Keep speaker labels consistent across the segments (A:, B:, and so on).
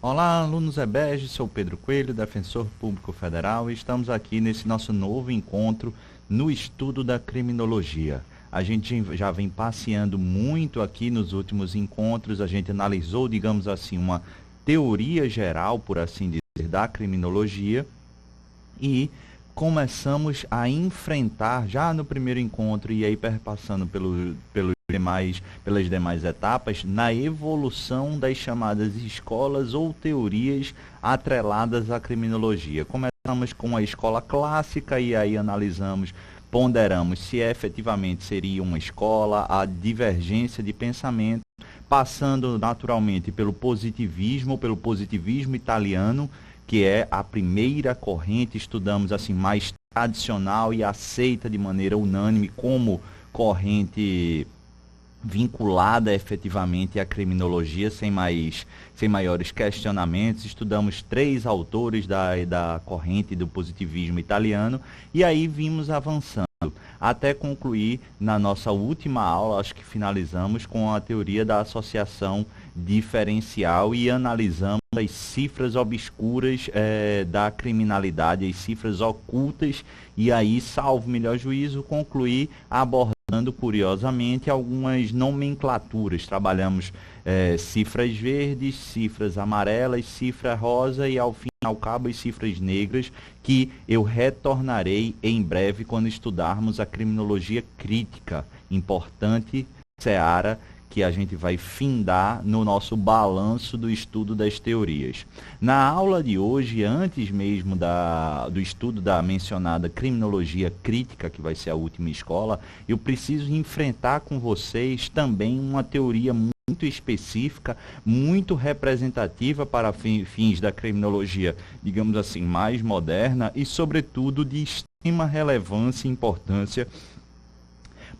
A: Olá, alunos EBEG, sou Pedro Coelho, defensor público federal, e estamos aqui nesse nosso novo encontro no estudo da criminologia. A gente já vem passeando muito aqui nos últimos encontros, a gente analisou, digamos assim, uma teoria geral, por assim dizer, da criminologia e começamos a enfrentar já no primeiro encontro e aí perpassando pelas demais etapas, na evolução das chamadas escolas ou teorias atreladas à criminologia. Começamos com a escola clássica e aí analisamos, ponderamos se efetivamente seria uma escola, a divergência de pensamento, passando naturalmente pelo positivismo italiano, que é a primeira corrente, estudamos assim, mais tradicional e aceita de maneira unânime como corrente vinculada efetivamente à criminologia, sem maiores questionamentos. Estudamos 3 autores da corrente do positivismo italiano e aí vimos avançando até concluir na nossa última aula, acho que finalizamos com a teoria da associação diferencial e analisamos as cifras obscuras da criminalidade, as cifras ocultas, e aí, salvo melhor juízo, concluí abordando curiosamente algumas nomenclaturas. Trabalhamos cifras verdes, cifras amarelas, cifra rosa e ao fim e ao cabo as cifras negras, que eu retornarei em breve quando estudarmos a criminologia crítica, importante seara que a gente vai findar no nosso balanço do estudo das teorias. Na aula de hoje, antes mesmo do estudo da mencionada criminologia crítica, que vai ser a última escola, eu preciso enfrentar com vocês também uma teoria muito específica, muito representativa para fins da criminologia, digamos assim, mais moderna e, sobretudo, de extrema relevância e importância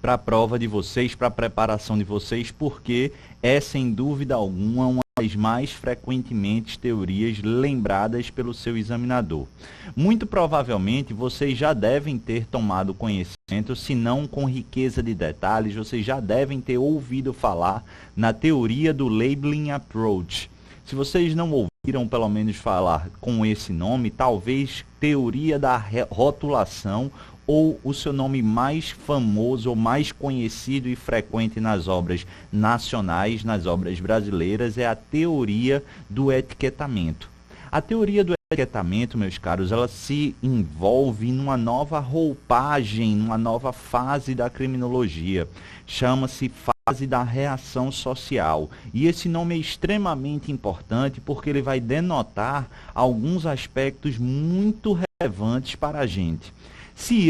A: para a prova de vocês, para a preparação de vocês, porque é, sem dúvida alguma, uma das mais frequentemente teorias lembradas pelo seu examinador. Muito provavelmente, vocês já devem ter tomado conhecimento, se não com riqueza de detalhes, vocês já devem ter ouvido falar na teoria do Labeling Approach. Se vocês não ouviram, pelo menos, falar com esse nome, talvez teoria da rotulação, ou o seu nome mais famoso ou mais conhecido e frequente nas obras nacionais, nas obras brasileiras, é a teoria do etiquetamento. A teoria do etiquetamento, meus caros, ela se envolve numa nova roupagem, numa nova fase da criminologia. Chama-se fase da reação social. E esse nome é extremamente importante porque ele vai denotar alguns aspectos muito relevantes para a gente. Se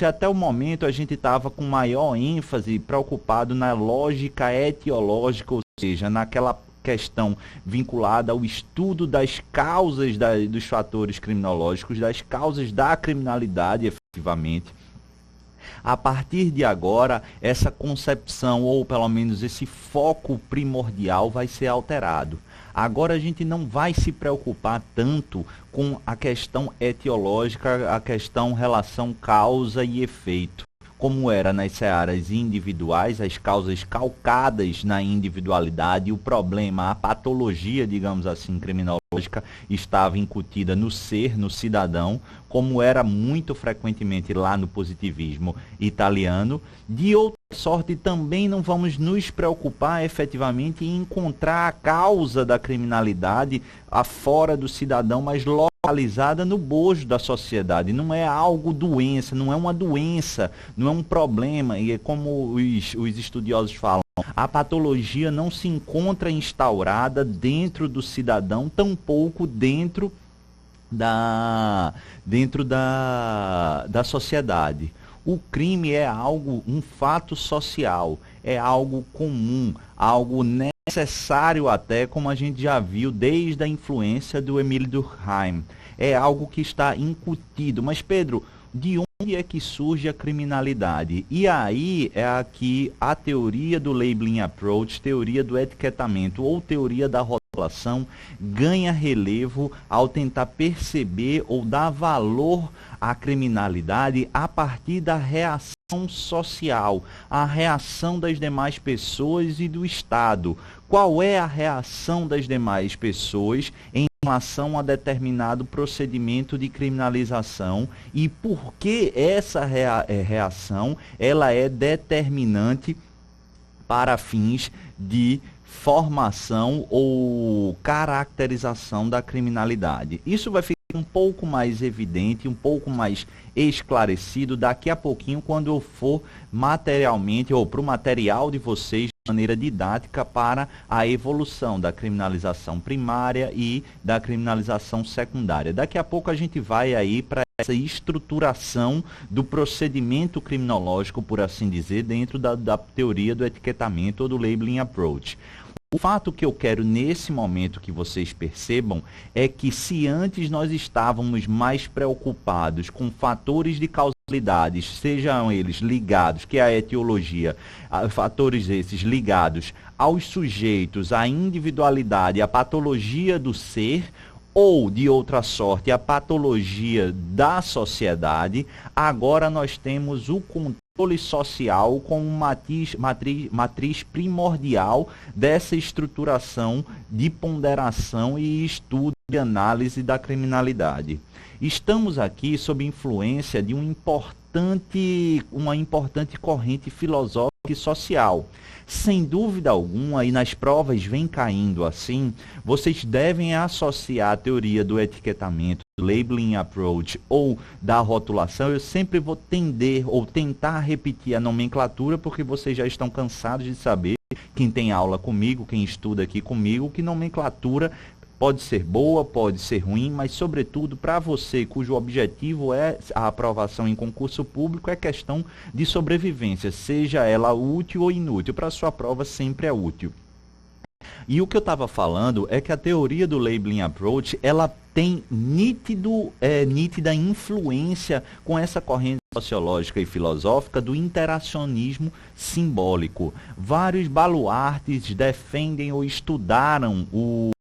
A: até o momento a gente estava com maior ênfase preocupado na lógica etiológica, ou seja, naquela questão vinculada ao estudo das causas dos fatores criminológicos, das causas da criminalidade efetivamente, a partir de agora, essa concepção, ou pelo menos esse foco primordial, vai ser alterado. Agora a gente não vai se preocupar tanto com a questão etiológica, a questão relação causa e efeito, como era nas searas individuais, as causas calcadas na individualidade, o problema, a patologia, digamos assim, criminológica, estava incutida no ser, no cidadão, como era muito frequentemente lá no positivismo italiano. De outra sorte, também não vamos nos preocupar efetivamente em encontrar a causa da criminalidade fora do cidadão, mas localizada no bojo da sociedade. Não é algo doença, não é uma doença, não é um problema. E é como os estudiosos falam, a patologia não se encontra instaurada dentro do cidadão, tampouco dentro da sociedade. O crime é algo, um fato social, é algo comum, algo necessário até, como a gente já viu desde a influência do Emile Durkheim. É algo que está incutido. Mas, Pedro, de onde é que surge a criminalidade? E aí é aqui a teoria do Labeling Approach, teoria do etiquetamento ou teoria da rotulação população ganha relevo ao tentar perceber ou dar valor à criminalidade a partir da reação social, a reação das demais pessoas e do Estado. Qual é a reação das demais pessoas em relação a determinado procedimento de criminalização e por que essa reação ela é determinante para fins de formação ou caracterização da criminalidade. Isso vai ficar um pouco mais evidente, um pouco mais esclarecido daqui a pouquinho, quando eu for materialmente ou para o material de vocês de maneira didática para a evolução da criminalização primária e da criminalização secundária. Daqui a pouco a gente vai aí para essa estruturação do procedimento criminológico, por assim dizer, dentro da teoria do etiquetamento ou do labeling approach. O fato que eu quero nesse momento que vocês percebam é que se antes nós estávamos mais preocupados com fatores de causalidade, sejam eles ligados, que é a etiologia, fatores esses ligados aos sujeitos, à individualidade, à patologia do ser, ou, de outra sorte, a patologia da sociedade, agora nós temos o controle social como matriz primordial dessa estruturação de ponderação e estudo e análise da criminalidade. Estamos aqui sob influência de uma importante corrente filosófica e social. Sem dúvida alguma, e nas provas vem caindo assim, vocês devem associar a teoria do etiquetamento, do labeling approach ou da rotulação. Eu sempre vou tender ou tentar repetir a nomenclatura, porque vocês já estão cansados de saber, quem tem aula comigo, quem estuda aqui comigo, que nomenclatura pode ser boa, pode ser ruim, mas sobretudo para você cujo objetivo é a aprovação em concurso público, é questão de sobrevivência, seja ela útil ou inútil. Para a sua prova sempre é útil. E o que eu estava falando é que a teoria do labeling approach, ela tem nítida influência com essa corrente sociológica e filosófica do interacionismo simbólico. Vários baluartes defendem ou estudaram o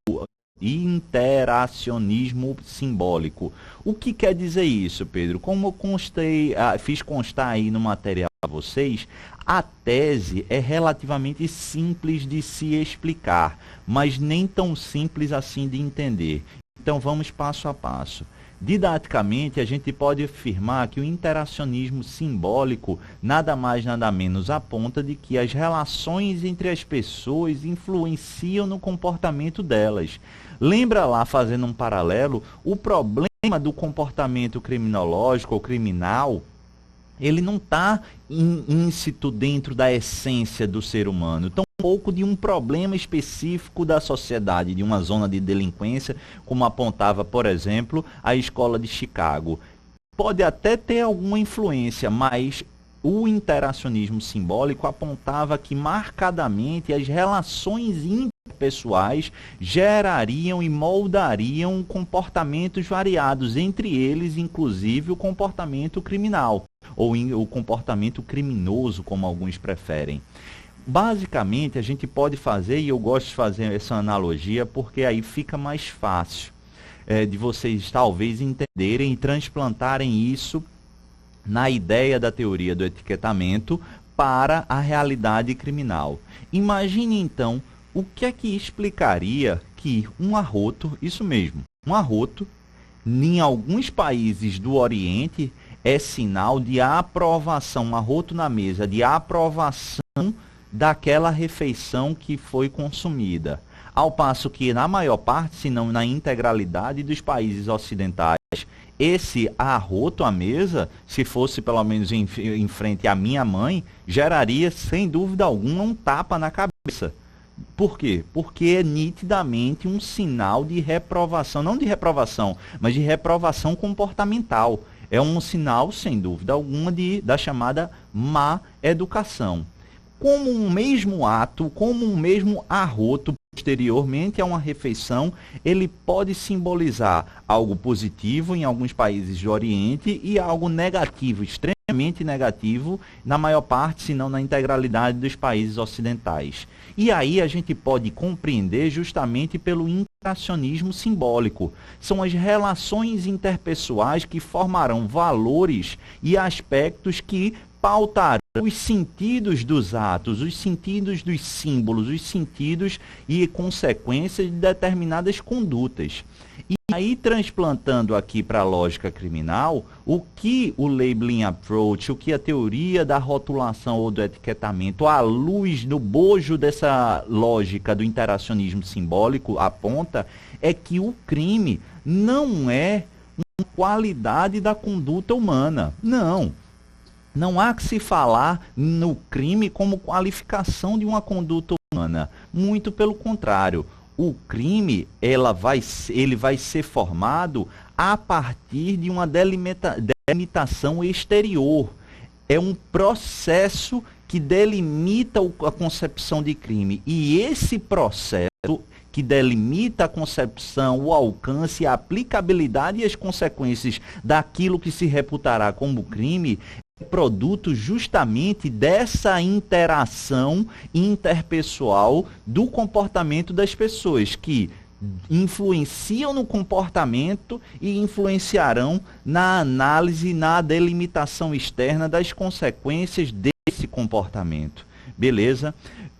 A: interacionismo simbólico. O que quer dizer isso, Pedro? Como eu fiz constar aí no material para vocês, a tese é relativamente simples de se explicar, mas nem tão simples assim de entender. Então vamos passo a passo. Didaticamente, a gente pode afirmar que o interacionismo simbólico nada mais nada menos aponta de que as relações entre as pessoas influenciam no comportamento delas. Lembra lá, fazendo um paralelo, o problema do comportamento criminológico ou criminal, ele não está íncito dentro da essência do ser humano. Então, um pouco de um problema específico da sociedade, de uma zona de delinquência, como apontava, por exemplo, a escola de Chicago. Pode até ter alguma influência, mas o interacionismo simbólico apontava que marcadamente as relações interpessoais gerariam e moldariam comportamentos variados, entre eles, inclusive, o comportamento criminal, ou o comportamento criminoso, como alguns preferem. Basicamente, a gente pode fazer, e eu gosto de fazer essa analogia, porque aí fica mais fácil de vocês talvez entenderem e transplantarem isso na ideia da teoria do etiquetamento para a realidade criminal. Imagine então o que é que explicaria que um arroto, isso mesmo, um arroto, em alguns países do Oriente, é sinal de aprovação, um arroto na mesa, de aprovação daquela refeição que foi consumida. Ao passo que na maior parte, se não na integralidade dos países ocidentais, esse arroto à mesa, se fosse pelo menos em frente à minha mãe, geraria sem dúvida alguma um tapa na cabeça. Por quê? Porque é nitidamente um sinal de reprovação, não de reprovação, mas de reprovação comportamental. É um sinal, sem dúvida alguma, da chamada má educação. Como um mesmo ato, como um mesmo arroto posteriormente a uma refeição, ele pode simbolizar algo positivo em alguns países do Oriente e algo negativo, extremamente extremamente negativo na maior parte, se não na integralidade dos países ocidentais. E aí a gente pode compreender justamente pelo interacionismo simbólico. São as relações interpessoais que formarão valores e aspectos que pautarão os sentidos dos atos, os sentidos dos símbolos, os sentidos e consequências de determinadas condutas. E aí, transplantando aqui para a lógica criminal, o que o labeling approach, o que a teoria da rotulação ou do etiquetamento, à luz do bojo dessa lógica do interacionismo simbólico, aponta, é que o crime não é uma qualidade da conduta humana. Não. Não há que se falar no crime como qualificação de uma conduta humana. Muito pelo contrário. O crime ele vai ser formado a partir de uma delimitação exterior. É um processo que delimita a concepção de crime. E esse processo que delimita a concepção, o alcance, a aplicabilidade e as consequências daquilo que se reputará como crime é produto justamente dessa interação interpessoal do comportamento das pessoas, que influenciam no comportamento e influenciarão na análise, na delimitação externa das consequências desse comportamento. Beleza?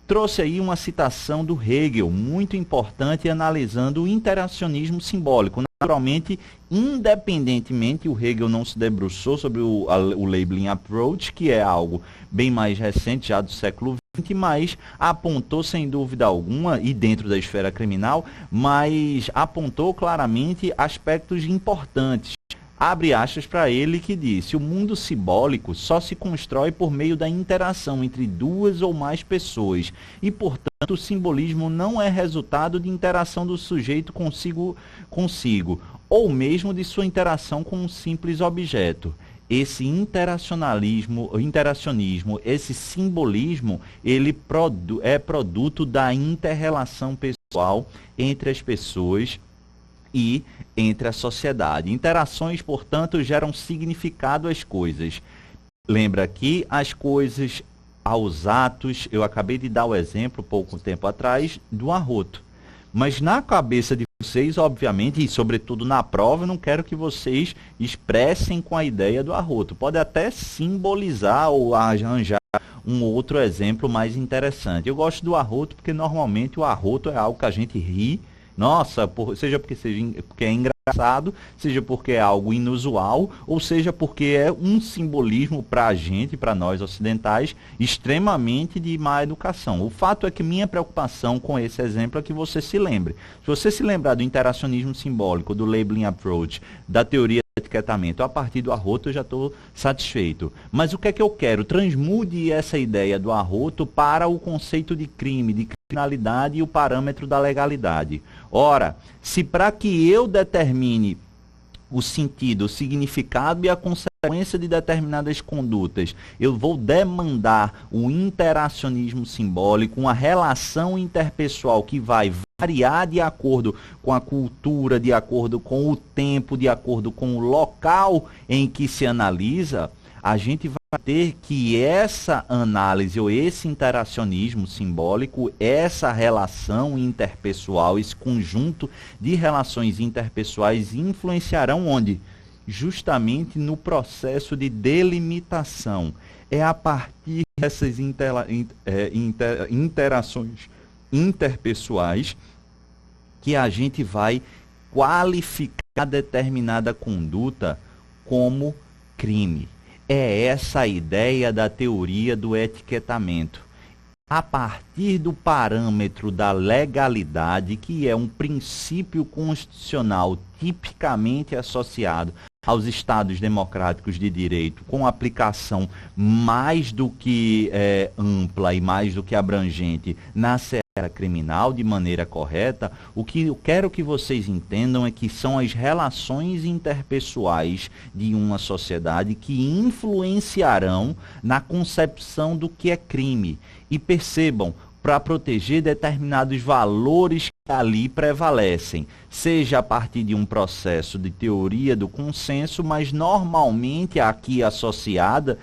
A: Trouxe aí uma citação do Hegel, muito importante, analisando o interacionismo simbólico. Naturalmente, independentemente, o Hegel não se debruçou sobre o labeling approach, que é algo bem mais recente, já do século XX, mas apontou sem dúvida alguma, e dentro da esfera criminal, mas apontou claramente aspectos importantes. Abre aspas para ele que disse: o mundo simbólico só se constrói por meio da interação entre duas ou mais pessoas e, portanto, o simbolismo não é resultado de interação do sujeito consigo, ou mesmo de sua interação com um simples objeto. Esse interacionismo, esse simbolismo, ele é produto da inter-relação pessoal entre as pessoas e entre a sociedade. Interações, portanto, geram significado às coisas. Lembra que as coisas aos atos, eu acabei de dar o exemplo, pouco tempo atrás, do arroto. Mas na cabeça de vocês, obviamente, e sobretudo na prova, eu não quero que vocês expressem com a ideia do arroto. Pode até simbolizar ou arranjar um outro exemplo mais interessante. Eu gosto do arroto porque normalmente o arroto é algo que a gente ri. Nossa, seja porque é engraçado, seja porque é algo inusual, ou seja porque é um simbolismo para a gente, para nós ocidentais, extremamente de má educação. O fato é que minha preocupação com esse exemplo é que você se lembre. Se você se lembrar do interacionismo simbólico, do labeling approach, da teoria do etiquetamento, a partir do arroto eu já estou satisfeito. Mas o que é que eu quero? Transmude essa ideia do arroto para o conceito de crime, de criminalidade e o parâmetro da legalidade. Ora, se para que eu determine o sentido, o significado e a consequência de determinadas condutas, eu vou demandar o interacionismo simbólico, uma relação interpessoal que vai variar de acordo com a cultura, de acordo com o tempo, de acordo com o local em que se analisa, a gente vai ter que essa análise ou esse interacionismo simbólico, essa relação interpessoal, esse conjunto de relações interpessoais influenciarão onde? Justamente no processo de delimitação. É a partir dessas interações interpessoais que a gente vai qualificar determinada conduta como crime. É essa a ideia da teoria do etiquetamento. A partir do parâmetro da legalidade, que é um princípio constitucional tipicamente associado aos Estados democráticos de direito, com aplicação mais do que ampla e mais do que abrangente na seara criminal de maneira correta, o que eu quero que vocês entendam é que são as relações interpessoais de uma sociedade que influenciarão na concepção do que é crime. E percebam, para proteger determinados valores que ali prevalecem, seja a partir de um processo de teoria do consenso, mas normalmente aqui associada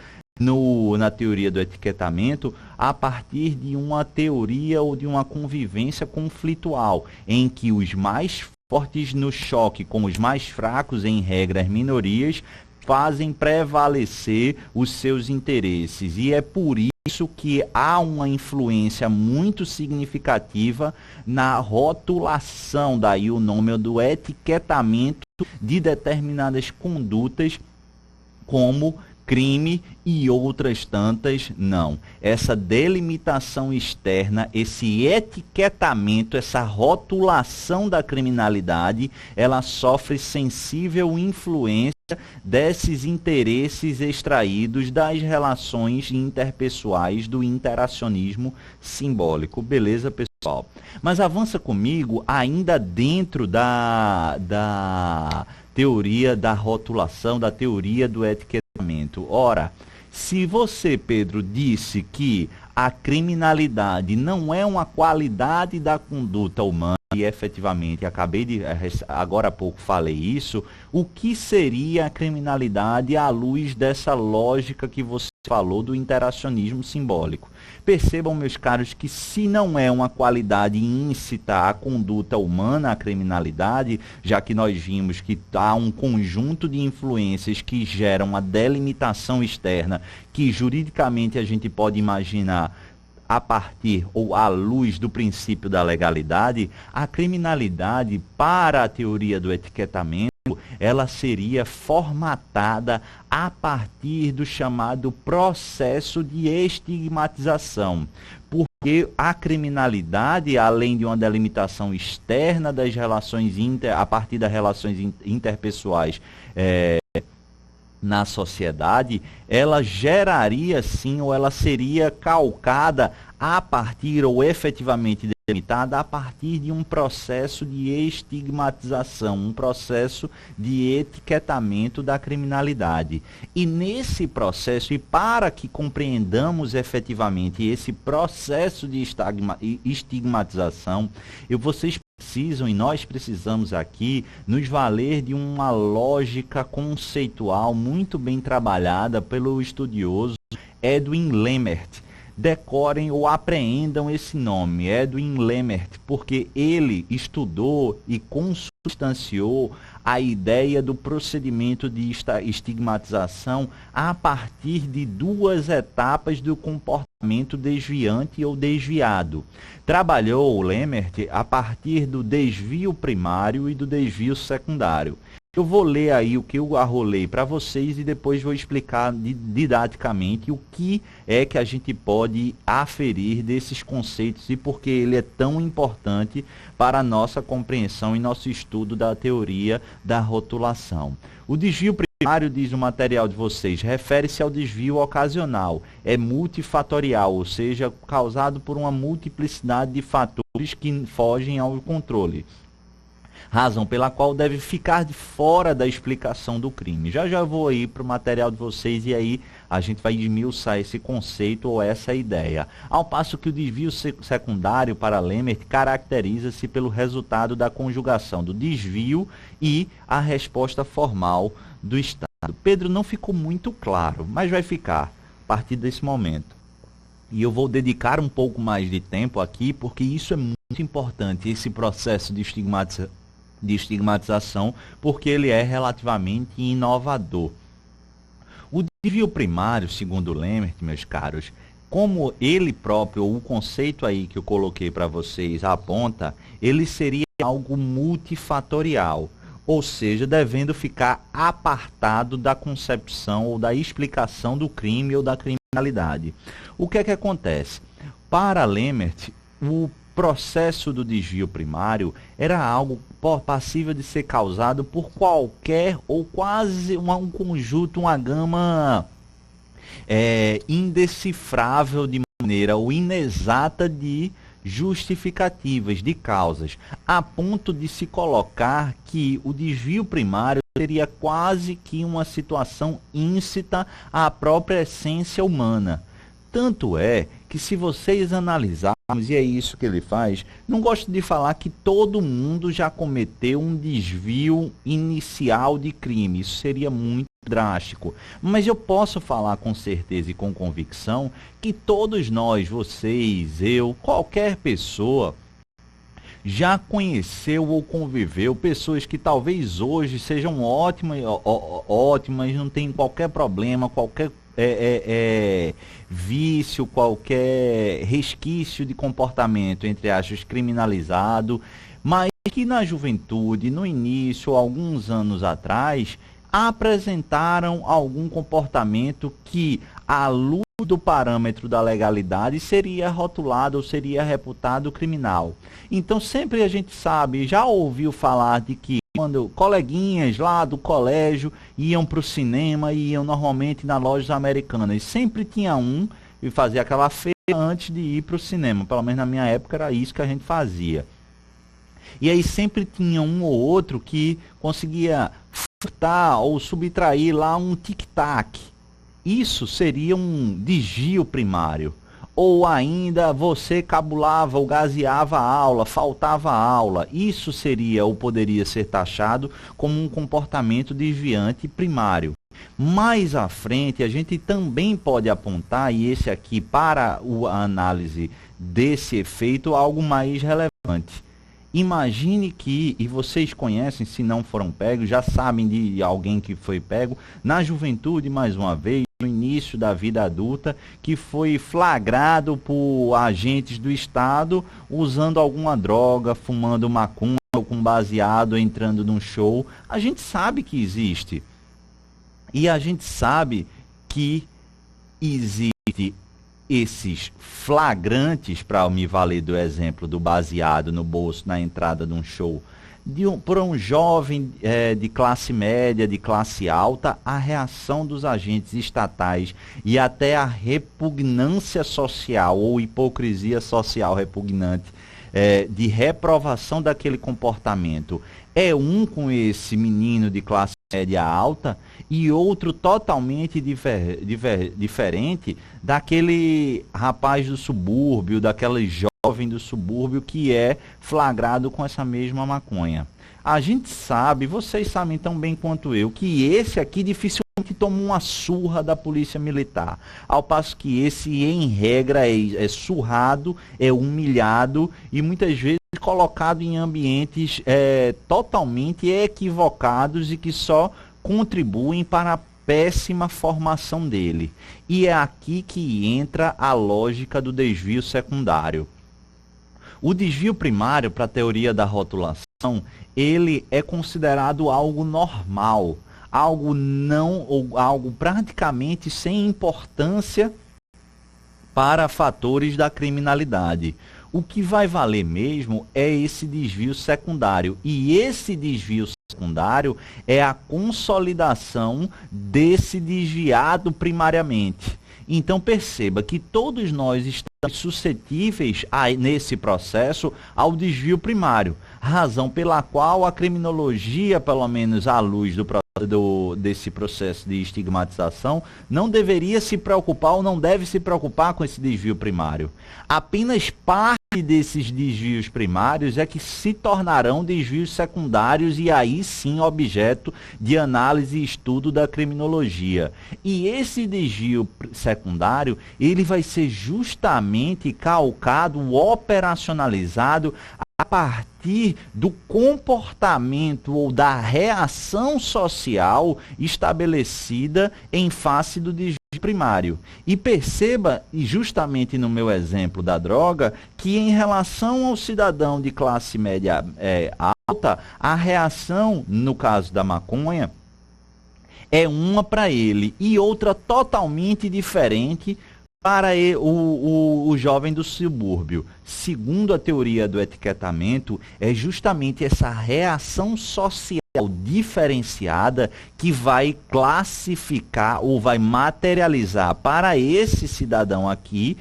A: na teoria do etiquetamento, a partir de uma teoria ou de uma convivência conflitual, em que os mais fortes no choque com os mais fracos, em regra as minorias, fazem prevalecer os seus interesses. E é por isso que há uma influência muito significativa na rotulação, daí o nome do etiquetamento de determinadas condutas como crime e outras tantas não. Essa delimitação externa, esse etiquetamento, essa rotulação da criminalidade, ela sofre sensível influência desses interesses extraídos das relações interpessoais do interacionismo simbólico. Beleza, pessoal? Mas avança comigo ainda dentro da teoria da rotulação, da teoria do etiquetamento. Ora, se você, Pedro, disse que a criminalidade não é uma qualidade da conduta humana, e efetivamente, agora há pouco falei isso, o que seria a criminalidade à luz dessa lógica que você falou do interacionismo simbólico? Percebam, meus caros, que se não é uma qualidade íncita à conduta humana, a criminalidade, já que nós vimos que há um conjunto de influências que geram a delimitação externa, que juridicamente a gente pode imaginar a partir ou à luz do princípio da legalidade, a criminalidade, para a teoria do etiquetamento, ela seria formatada a partir do chamado processo de estigmatização. Porque a criminalidade, além de uma delimitação externa das relações a partir das relações interpessoais na sociedade, ela geraria sim, ou ela seria calcada a partir, ou efetivamente delimitada a partir de um processo de estigmatização, um processo de etiquetamento da criminalidade. E nesse processo, e para que compreendamos efetivamente esse processo de estigmatização, vocês precisam, e nós precisamos aqui, nos valer de uma lógica conceitual muito bem trabalhada pelo estudioso Edwin Lemert. Decorem ou apreendam esse nome, Edwin Lemert, porque ele estudou e consubstanciou a ideia do procedimento de estigmatização a partir de duas etapas do comportamento desviante ou desviado. Trabalhou o Lemert a partir do desvio primário e do desvio secundário. Eu vou ler aí o que eu arrolei para vocês e depois vou explicar didaticamente o que é que a gente pode aferir desses conceitos e por que ele é tão importante para a nossa compreensão e nosso estudo da teoria da rotulação. O desvio primário, diz o material de vocês, refere-se ao desvio ocasional. É multifatorial, ou seja, causado por uma multiplicidade de fatores que fogem ao controle. Razão pela qual deve ficar de fora da explicação do crime. Já vou aí para o material de vocês e aí a gente vai esmiuçar esse conceito ou essa ideia. Ao passo que o desvio secundário para Lemert caracteriza-se pelo resultado da conjugação do desvio e a resposta formal do Estado. Pedro, não ficou muito claro, mas vai ficar a partir desse momento. E eu vou dedicar um pouco mais de tempo aqui, porque isso é muito importante, esse processo de estigmatização, porque ele é relativamente inovador. O desvio primário, segundo Lemert, meus caros, como ele próprio, ou o conceito aí que eu coloquei para vocês aponta, ele seria algo multifatorial, ou seja, devendo ficar apartado da concepção ou da explicação do crime ou da criminalidade. O que é que acontece? Para Lemert, o processo do desvio primário era algo passível de ser causado por qualquer ou quase um conjunto, uma gama indecifrável de maneira ou inexata de justificativas, de causas, a ponto de se colocar que o desvio primário seria quase que uma situação íncita à própria essência humana. Tanto é que, se vocês analisarem e é isso que ele faz. Não gosto de falar que todo mundo já cometeu um desvio inicial de crime. Isso seria muito drástico. Mas eu posso falar com certeza e com convicção que todos nós, vocês, eu, qualquer pessoa, já conheceu ou conviveu pessoas que talvez hoje sejam ótimas, não tem qualquer problema, qualquer vício, qualquer resquício de comportamento, entre aspas, criminalizado, mas que na juventude, no início, alguns anos atrás, apresentaram algum comportamento que, à luz do parâmetro da legalidade, seria rotulado ou seria reputado criminal. Então sempre a gente sabe, já ouviu falar de que quando coleguinhas lá do colégio iam para o cinema e iam normalmente nas lojas americanas, sempre tinha um e fazia aquela feira antes de ir para o cinema, pelo menos na minha época era isso que a gente fazia. E aí sempre tinha um ou outro que conseguia furtar ou subtrair lá um tic-tac. Isso seria um desvio primário. Ou ainda você cabulava ou gaseava a aula, faltava a aula. Isso seria ou poderia ser taxado como um comportamento desviante primário. Mais à frente, a gente também pode apontar, e esse aqui para a análise desse efeito, algo mais relevante. Imagine que, e vocês conhecem, se não foram pegos, já sabem de alguém que foi pego, na juventude, mais uma vez, no início da vida adulta, que foi flagrado por agentes do Estado usando alguma droga, fumando maconha ou com baseado, entrando num show. A gente sabe que existe. E a gente sabe que existe esses flagrantes, para me valer do exemplo do baseado no bolso na entrada de um show, por um jovem de classe média, de classe alta, a reação dos agentes estatais e até a repugnância social ou hipocrisia social repugnante de reprovação daquele comportamento é um com esse menino de classe média alta e outro totalmente diferente daquele rapaz do subúrbio, daquele jovem do subúrbio que é flagrado com essa mesma maconha. A gente sabe, vocês sabem tão bem quanto eu, que esse aqui dificilmente toma uma surra da polícia militar, ao passo que esse, em regra, é surrado, é humilhado e muitas vezes colocado em ambientes totalmente equivocados e que só contribuem para a péssima formação dele. E é aqui que entra a lógica do desvio secundário. O desvio primário, para a teoria da rotulação, ele é considerado algo normal, algo não ou algo praticamente sem importância para fatores da criminalidade. O que vai valer mesmo é esse desvio secundário. E esse desvio secundário é a consolidação desse desviado primariamente. Então perceba que todos nós estamos suscetíveis nesse processo ao desvio primário, razão pela qual a criminologia, pelo menos à luz desse processo de estigmatização, não deveria se preocupar ou não deve se preocupar com esse desvio primário. Apenas parte desses desvios primários é que se tornarão desvios secundários e aí sim objeto de análise e estudo da criminologia. E esse desvio secundário, ele vai ser justamente calcado, operacionalizado a partir do comportamento ou da reação social estabelecida em face do desvio primário. E perceba, e justamente no meu exemplo da droga, que em relação ao cidadão de classe média alta, a reação, no caso da maconha, é uma para ele e outra totalmente diferente para o jovem do subúrbio. Segundo a teoria do etiquetamento, é justamente essa reação social diferenciada que vai classificar ou vai materializar para esse cidadão aqui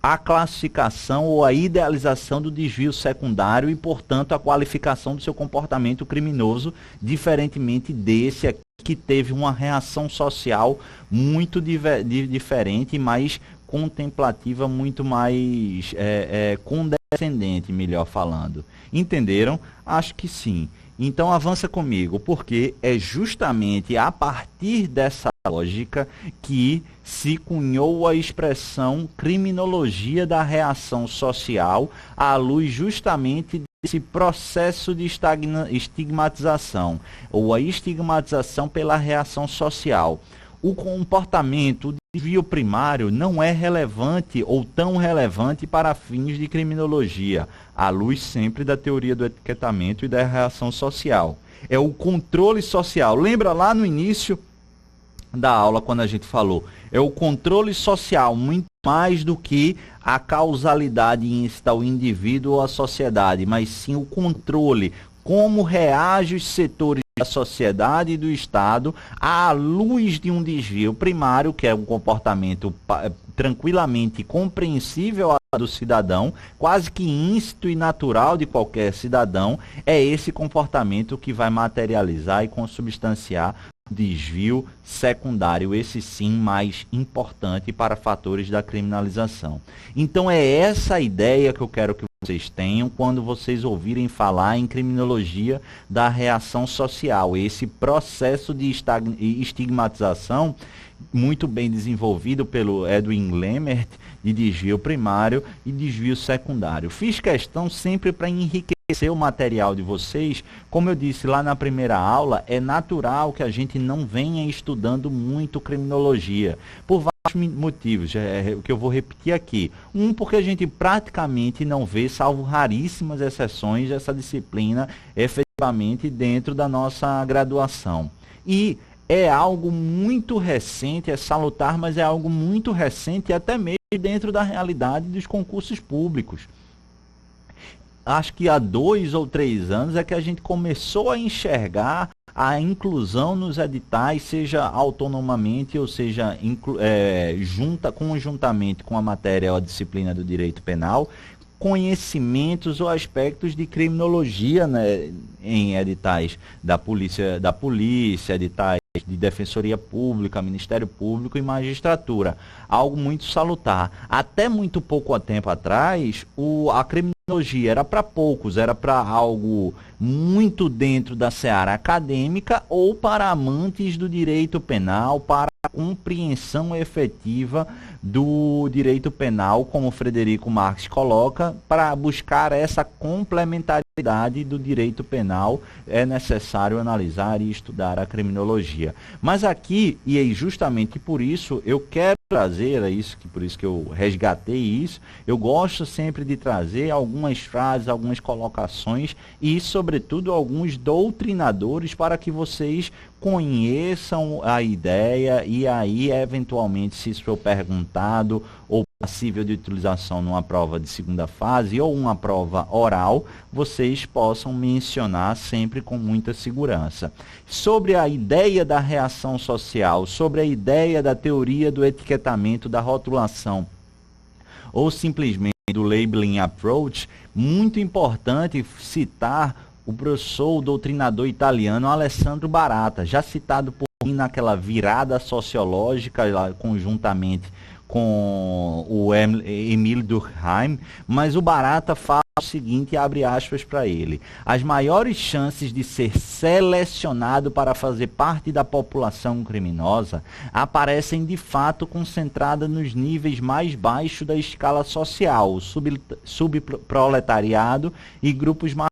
A: a classificação ou a idealização do desvio secundário e, portanto, a qualificação do seu comportamento criminoso, diferentemente desse aqui que teve uma reação social muito diferente, mas contemplativa, muito mais condescendente, melhor falando. Entenderam? Acho que sim. Então avança comigo, porque é justamente a partir dessa lógica que se cunhou a expressão criminologia da reação social, à luz justamente desse processo de estigmatização, ou a estigmatização pela reação social. O comportamento, o desvio primário não é relevante ou tão relevante para fins de criminologia, à luz sempre da teoria do etiquetamento e da reação social. É o controle social. Lembra lá no início da aula quando a gente falou? É o controle social, muito mais do que a causalidade insta ao indivíduo ou à sociedade, mas sim o controle. Como reagem os setores da sociedade e do Estado à luz de um desvio primário, que é um comportamento tranquilamente compreensível do cidadão, quase que ínsito e natural de qualquer cidadão, é esse comportamento que vai materializar e consubstanciar o desvio secundário, esse sim mais importante para fatores da criminalização. Então é essa a ideia que eu quero que vocês tenham quando vocês ouvirem falar em criminologia da reação social, esse processo de estigmatização muito bem desenvolvido pelo Edwin Lemert, de desvio primário e desvio secundário. Fiz questão sempre para enriquecer o material de vocês. Como eu disse lá na primeira aula, é natural que a gente não venha estudando muito criminologia, por vários motivos, o que eu vou repetir aqui. Porque a gente praticamente não vê, salvo raríssimas exceções, essa disciplina efetivamente dentro da nossa graduação. E é algo muito recente, é salutar, mas é algo muito recente, até mesmo dentro da realidade dos concursos públicos. Acho que há 2 ou 3 anos é que a gente começou a enxergar a inclusão nos editais, seja autonomamente ou seja conjuntamente com a matéria ou a disciplina do direito penal, conhecimentos ou aspectos de criminologia, né, em editais da polícia, editais de Defensoria Pública, Ministério Público e Magistratura. Algo muito salutar. Até muito pouco tempo atrás, a criminologia era para poucos, era para algo muito dentro da seara acadêmica ou para amantes do direito penal, para a compreensão efetiva do direito penal, como o Frederico Marques coloca, para buscar essa complementaridade do direito penal, é necessário analisar e estudar a criminologia. Mas aqui, e é justamente por isso, eu quero trazer, por isso que eu resgatei isso, eu gosto sempre de trazer algumas frases, algumas colocações e, sobretudo, alguns doutrinadores para que vocês conheçam a ideia e aí, eventualmente, se isso for perguntado ou passível de utilização numa prova de segunda fase ou uma prova oral, vocês possam mencionar sempre com muita segurança. Sobre a ideia da reação social, sobre a ideia da teoria do etiquetamento, da rotulação, ou simplesmente do labeling approach, muito importante citar o professor, o doutrinador italiano Alessandro Barata, já citado por mim naquela virada sociológica, conjuntamente com o Emile Durkheim, mas o Barata fala o seguinte, abre aspas para ele: as maiores chances de ser selecionado para fazer parte da população criminosa aparecem de fato concentradas nos níveis mais baixos da escala social, o subproletariado e grupos marginais.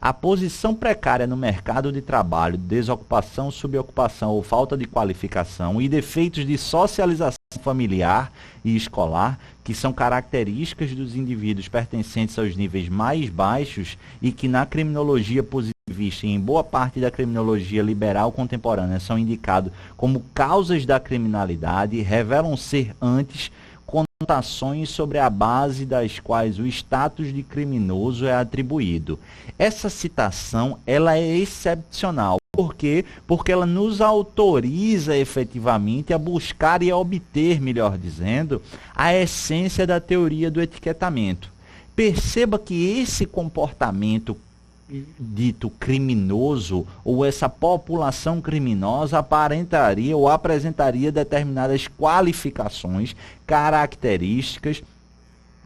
A: A posição precária no mercado de trabalho, desocupação, subocupação ou falta de qualificação e defeitos de socialização familiar e escolar, que são características dos indivíduos pertencentes aos níveis mais baixos e que na criminologia positivista e em boa parte da criminologia liberal contemporânea são indicados como causas da criminalidade, revelam ser antes conotações sobre a base das quais o status de criminoso é atribuído. Essa citação, ela é excepcional. Por quê? Porque ela nos autoriza efetivamente a buscar e a obter, melhor dizendo, a essência da teoria do etiquetamento. Perceba que esse comportamento dito criminoso ou essa população criminosa aparentaria ou apresentaria determinadas qualificações, características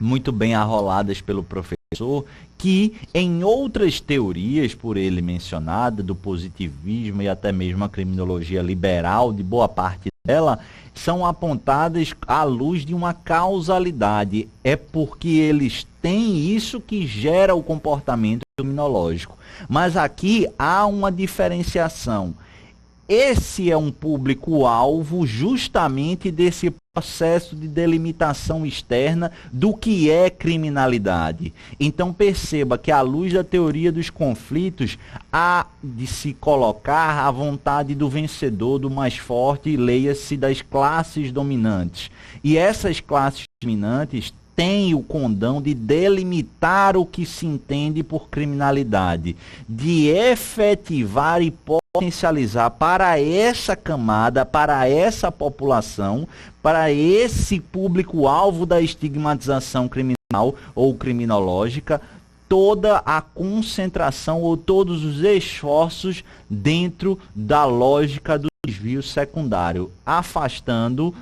A: muito bem arroladas pelo professor, que em outras teorias por ele mencionada, do positivismo e até mesmo a criminologia liberal, de boa parte dela, são apontadas à luz de uma causalidade. É porque eles têm isso que gera o comportamento criminológico. Mas aqui há uma diferenciação. Esse é um público-alvo justamente desse processo de delimitação externa do que é criminalidade. Então perceba que à luz da teoria dos conflitos, há de se colocar a vontade do vencedor, do mais forte, leia-se das classes dominantes. E essas classes dominantes tem o condão de delimitar o que se entende por criminalidade, de efetivar e potencializar para essa camada, para essa população, para esse público-alvo da estigmatização criminal ou criminológica, toda a concentração ou todos os esforços dentro da lógica do desvio secundário, afastando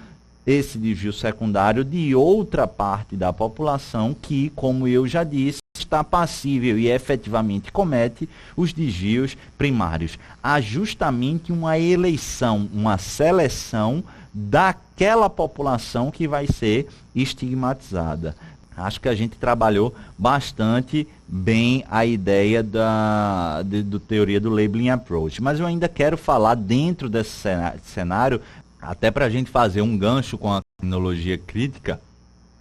A: esse desvio secundário de outra parte da população que, como eu já disse, está passível e efetivamente comete os desvios primários. Há justamente uma eleição, uma seleção daquela população que vai ser estigmatizada. Acho que a gente trabalhou bastante bem a ideia da teoria do labeling approach, mas eu ainda quero falar dentro desse cenário, até para a gente fazer um gancho com a criminologia crítica,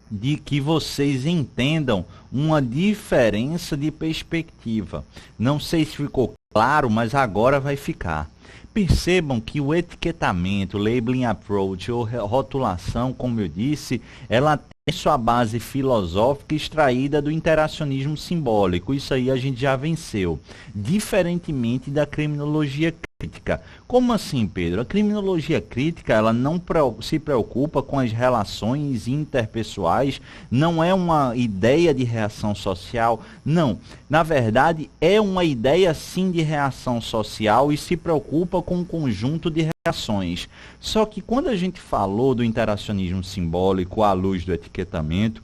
A: de que vocês entendam uma diferença de perspectiva. Não sei se ficou claro, mas agora vai ficar. Percebam que o etiquetamento, labeling approach ou rotulação, como eu disse, ela tem sua base filosófica extraída do interacionismo simbólico. Isso aí a gente já venceu. Diferentemente da criminologia crítica. Como assim, Pedro? A criminologia crítica, ela não se preocupa com as relações interpessoais, não é uma ideia de reação social, não. Na verdade, é uma ideia sim de reação social e se preocupa com um conjunto de reações. Só que quando a gente falou do interacionismo simbólico à luz do etiquetamento,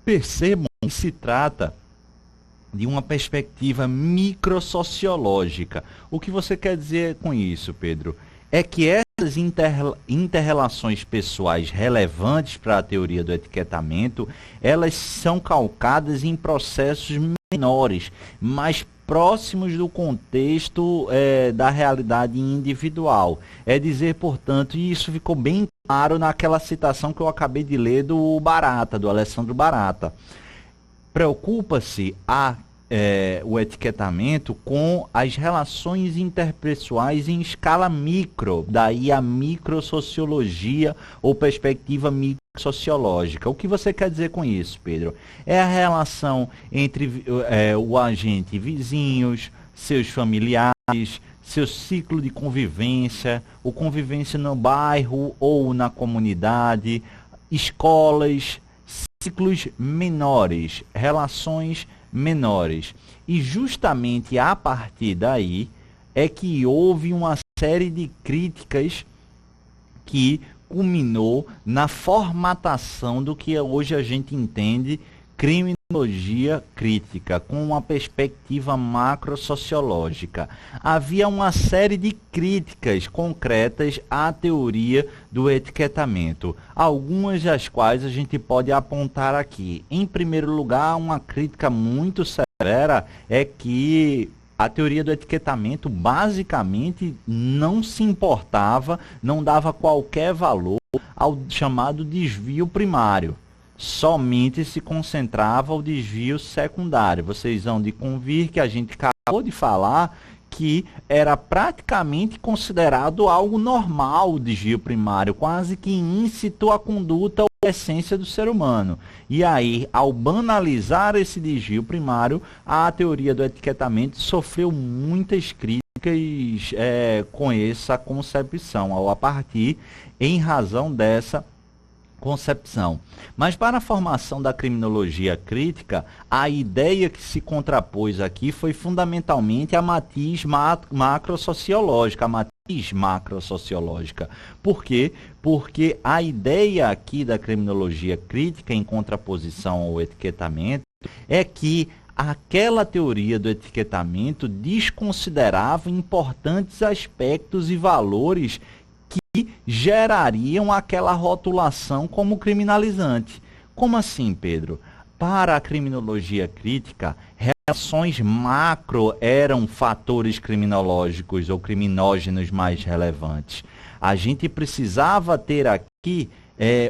A: percebam que se trata de uma perspectiva microsociológica. O que você quer dizer com isso, Pedro? É que essas interrelações pessoais relevantes para a teoria do etiquetamento, elas são calcadas em processos menores, mais próximos do contexto da realidade individual. É dizer, portanto, e isso ficou bem claro naquela citação que eu acabei de ler do Barata, do Alessandro Barata. Preocupa-se o etiquetamento com as relações interpessoais em escala micro, daí a microsociologia ou perspectiva microsociológica. O que você quer dizer com isso, Pedro? É a relação entre o agente vizinhos, seus familiares, seu ciclo de convivência, ou convivência no bairro ou na comunidade, escolas, ciclos menores, relações menores. E justamente a partir daí é que houve uma série de críticas que culminou na formatação do que hoje a gente entende criminologia crítica, com uma perspectiva macrosociológica. Havia uma série de críticas concretas à teoria do etiquetamento, algumas das quais a gente pode apontar aqui. Em primeiro lugar, uma crítica muito severa é que a teoria do etiquetamento basicamente não se importava, não dava qualquer valor ao chamado desvio primário. Somente se concentrava o desvio secundário. Vocês vão de convir que a gente acabou de falar que era praticamente considerado algo normal o desvio primário, quase que íncito à conduta ou à essência do ser humano. E aí, ao banalizar esse desvio primário, a teoria do etiquetamento sofreu muitas críticas com essa concepção, em razão dessa concepção. Mas para a formação da criminologia crítica, a ideia que se contrapôs aqui foi fundamentalmente a matiz macrosociológica, a matiz macrosociológica. Por quê? Porque a ideia aqui da criminologia crítica, em contraposição ao etiquetamento, é que aquela teoria do etiquetamento desconsiderava importantes aspectos e valores que gerariam aquela rotulação como criminalizante. Como assim, Pedro? Para a criminologia crítica, relações macro eram fatores criminológicos ou criminógenos mais relevantes. A gente precisava ter aqui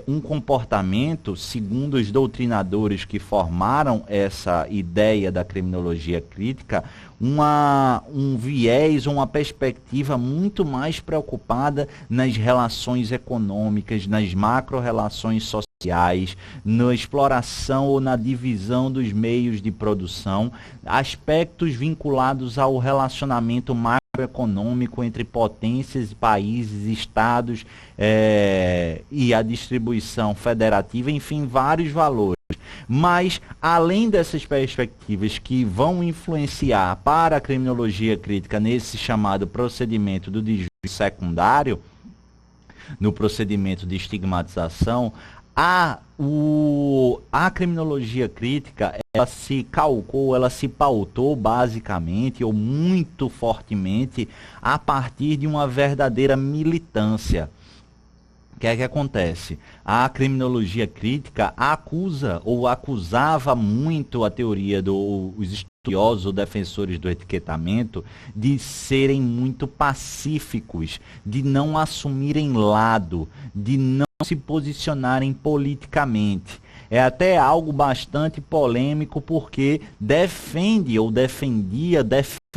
A: um comportamento, segundo os doutrinadores que formaram essa ideia da criminologia crítica, um viés, uma perspectiva muito mais preocupada nas relações econômicas, nas macro-relações sociais, na exploração ou na divisão dos meios de produção, aspectos vinculados ao relacionamento macroeconômico entre potências, países, estados e a distribuição federativa, enfim, vários valores. Mas, além dessas perspectivas que vão influenciar para a criminologia crítica nesse chamado procedimento do desvio secundário, no procedimento de estigmatização, a criminologia crítica, ela se pautou basicamente ou muito fortemente a partir de uma verdadeira militância. O que é que acontece? A criminologia crítica acusa ou acusava muito a teoria dos estudiosos ou defensores do etiquetamento de serem muito pacíficos, de não assumirem lado, de não se posicionarem politicamente. É até algo bastante polêmico, porque defende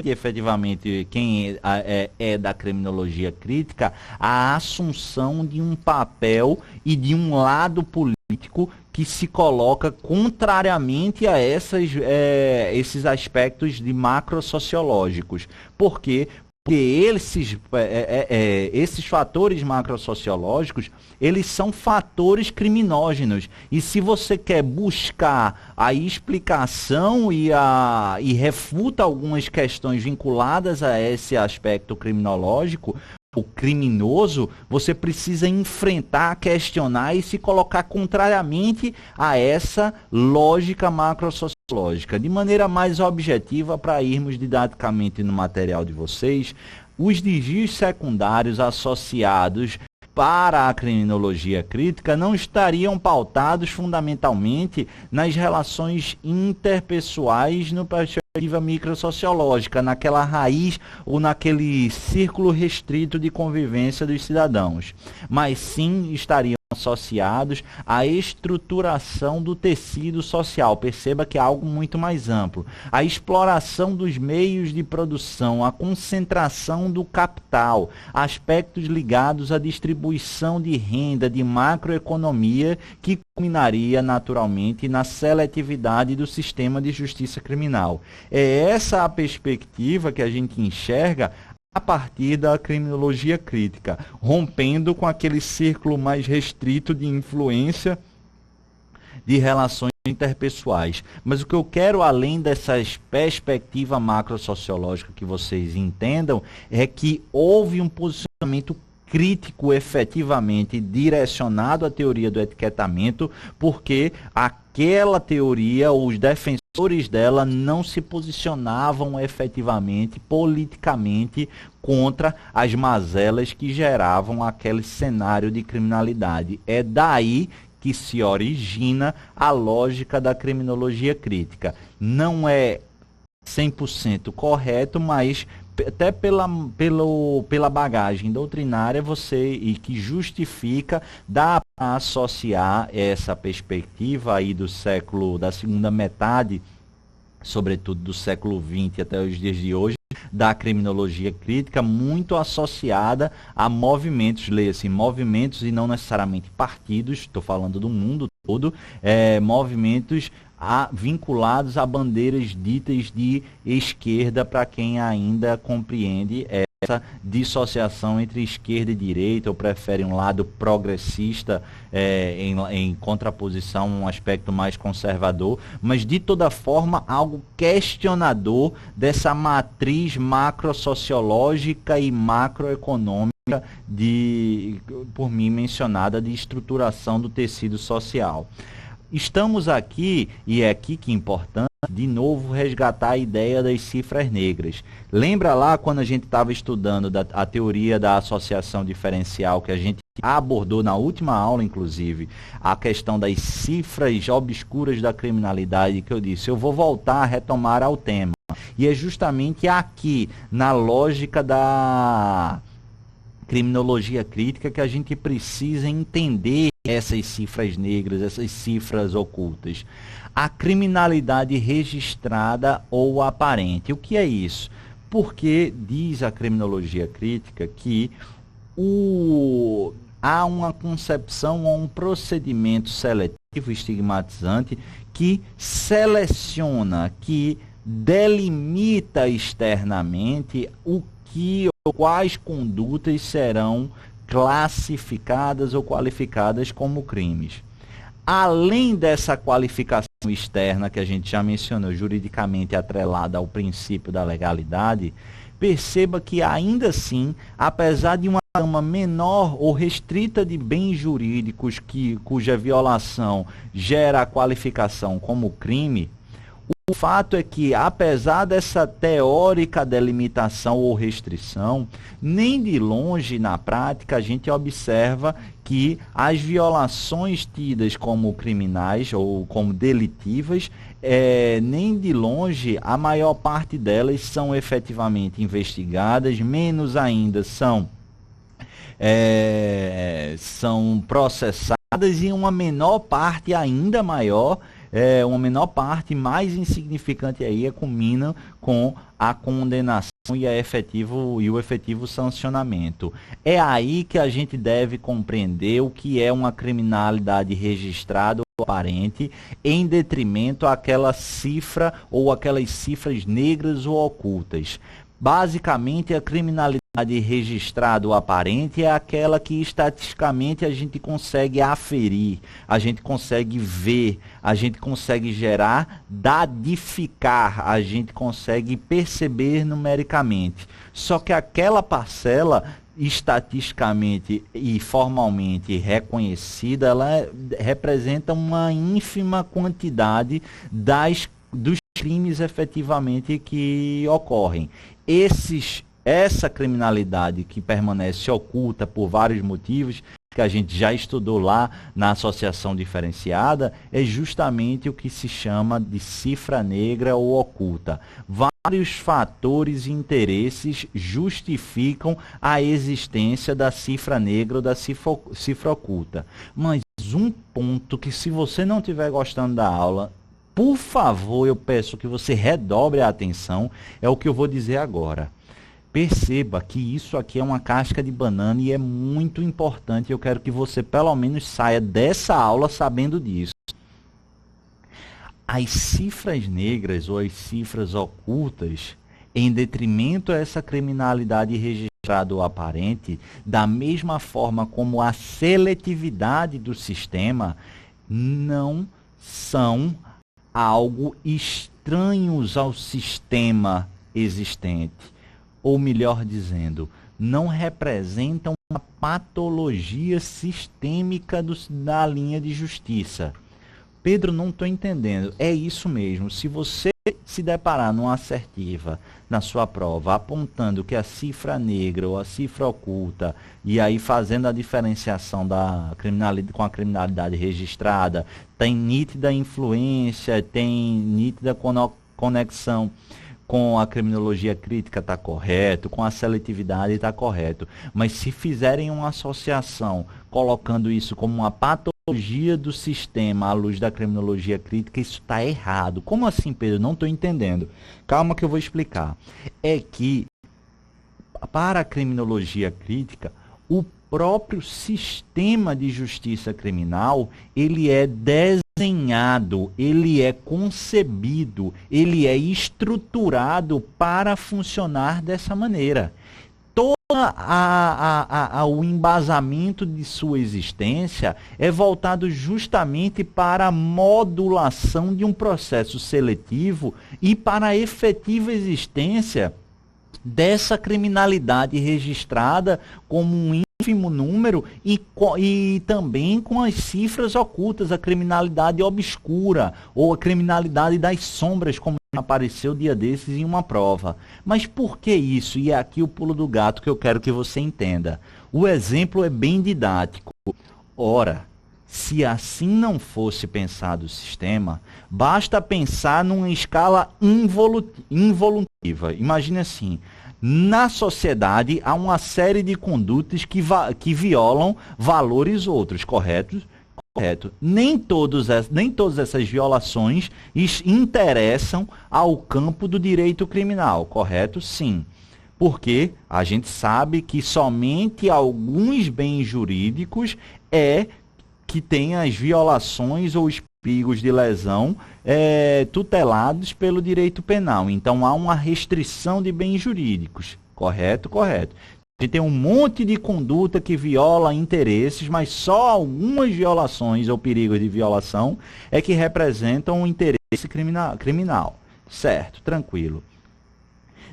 A: efetivamente quem é da criminologia crítica a assunção de um papel e de um lado político que se coloca contrariamente a esses aspectos de macrosociológicos. Por quê? Porque esses fatores macrosociológicos, eles são fatores criminógenos. E se você quer buscar a explicação e refuta algumas questões vinculadas a esse aspecto criminológico, o criminoso, você precisa enfrentar, questionar e se colocar contrariamente a essa lógica macrosociológica. De maneira mais objetiva, para irmos didaticamente no material de vocês, os desvios secundários associados para a criminologia crítica não estariam pautados fundamentalmente nas relações interpessoais no perspectiva microsociológica, naquela raiz ou naquele círculo restrito de convivência dos cidadãos, mas sim estariam associados à estruturação do tecido social. Perceba que é algo muito mais amplo. A exploração dos meios de produção, a concentração do capital, aspectos ligados à distribuição de renda, de macroeconomia, que culminaria naturalmente na seletividade do sistema de justiça criminal. É essa a perspectiva que a gente enxerga a partir da criminologia crítica, rompendo com aquele círculo mais restrito de influência de relações interpessoais. Mas o que eu quero, além dessas perspectiva macrosociológica, que vocês entendam, é que houve um posicionamento crítico efetivamente direcionado à teoria do etiquetamento, porque aquela teoria, os defensores dela não se posicionavam efetivamente, politicamente, contra as mazelas que geravam aquele cenário de criminalidade. É daí que se origina a lógica da criminologia crítica. Não é 100% correto, mas até pela bagagem doutrinária e que justifica, dá para associar essa perspectiva aí da segunda metade, sobretudo do século XX até os dias de hoje, da criminologia crítica, muito associada a movimentos, leia-se, movimentos e não necessariamente partidos, estou falando do mundo todo, movimentos vinculados a bandeiras ditas de esquerda, para quem ainda compreende essa dissociação entre esquerda e direita, ou prefere um lado progressista em contraposição a um aspecto mais conservador, mas de toda forma algo questionador dessa matriz macrosociológica e macroeconômica por mim mencionada, de estruturação do tecido social. Estamos aqui, e é aqui que é importante, de novo resgatar a ideia das cifras negras. Lembra lá quando a gente estava estudando a teoria da associação diferencial, que a gente abordou na última aula, inclusive, a questão das cifras obscuras da criminalidade, que eu disse, eu vou voltar a retomar ao tema. E é justamente aqui, na lógica da criminologia crítica, que a gente precisa entender essas cifras negras, essas cifras ocultas. A criminalidade registrada ou aparente. O que é isso? Porque diz a criminologia crítica que há uma concepção ou um procedimento seletivo estigmatizante que seleciona, que delimita externamente quais condutas serão classificadas ou qualificadas como crimes. Além dessa qualificação externa que a gente já mencionou, juridicamente atrelada ao princípio da legalidade, perceba que ainda assim, apesar de uma gama menor ou restrita de bens jurídicos cuja violação gera a qualificação como crime, o fato é que, apesar dessa teórica delimitação ou restrição, nem de longe na prática a gente observa que as violações tidas como criminais ou como delitivas, nem de longe a maior parte delas são efetivamente investigadas, menos ainda são processadas, e uma menor parte ainda maior, uma menor parte mais insignificante aí culmina com a condenação e o efetivo sancionamento. É aí que a gente deve compreender o que é uma criminalidade registrada ou aparente, em detrimento àquela cifra ou aquelas cifras negras ou ocultas. Basicamente, a criminalidade registrada ou aparente é aquela que estatisticamente a gente consegue aferir, a gente consegue ver, a gente consegue gerar, dadificar, a gente consegue perceber numericamente. Só que aquela parcela estatisticamente e formalmente reconhecida, ela representa uma ínfima quantidade dos crimes efetivamente que ocorrem. Essa criminalidade que permanece oculta por vários motivos, que a gente já estudou lá na associação diferenciada, é justamente o que se chama de cifra negra ou oculta. Vários fatores e interesses justificam a existência da cifra negra ou da cifra oculta. Mas um ponto que, se você não estiver gostando da aula, por favor, eu peço que você redobre a atenção, é o que eu vou dizer agora. Perceba que isso aqui é uma casca de banana e é muito importante. Eu quero que você pelo menos saia dessa aula sabendo disso. As cifras negras ou as cifras ocultas, em detrimento a essa criminalidade registrada ou aparente, da mesma forma como a seletividade do sistema, não são algo estranhos ao sistema existente, ou melhor dizendo, não representam uma patologia sistêmica da linha de justiça. Pedro, não estou entendendo. É isso mesmo. Se você se deparar numa assertiva na sua prova, apontando que a cifra negra ou a cifra oculta, e aí fazendo a diferenciação da criminalidade com a criminalidade registrada, tem nítida influência, tem nítida conexão com a criminologia crítica, está correto, com a seletividade está correto. Mas se fizerem uma associação colocando isso como uma patologia do sistema à luz da criminologia crítica, isso está errado. Como assim, Pedro? Não estou entendendo. Calma que eu vou explicar. É que, para a criminologia crítica, o próprio sistema de justiça criminal, ele é desenhado, ele é concebido, ele é estruturado para funcionar dessa maneira. o embasamento de sua existência é voltado justamente para a modulação de um processo seletivo e para a efetiva existência dessa criminalidade registrada como um ínfimo número e também com as cifras ocultas, a criminalidade obscura ou a criminalidade das sombras, como apareceu dia desses em uma prova. Mas por que isso? E é aqui o pulo do gato que eu quero que você entenda. O exemplo é bem didático. Ora, se assim não fosse pensado o sistema, basta pensar numa escala involutiva. Imagine assim, na sociedade há uma série de condutas que violam valores outros, correto? Correto. Nem todas essas violações interessam ao campo do direito criminal, correto? Sim. Porque a gente sabe que somente alguns bens jurídicos que têm as violações ou os perigos de lesão tutelados pelo direito penal. Então há uma restrição de bens jurídicos, correto? Correto. A gente tem um monte de conduta que viola interesses, mas só algumas violações ou perigos de violação é que representam um interesse criminal. Certo, tranquilo.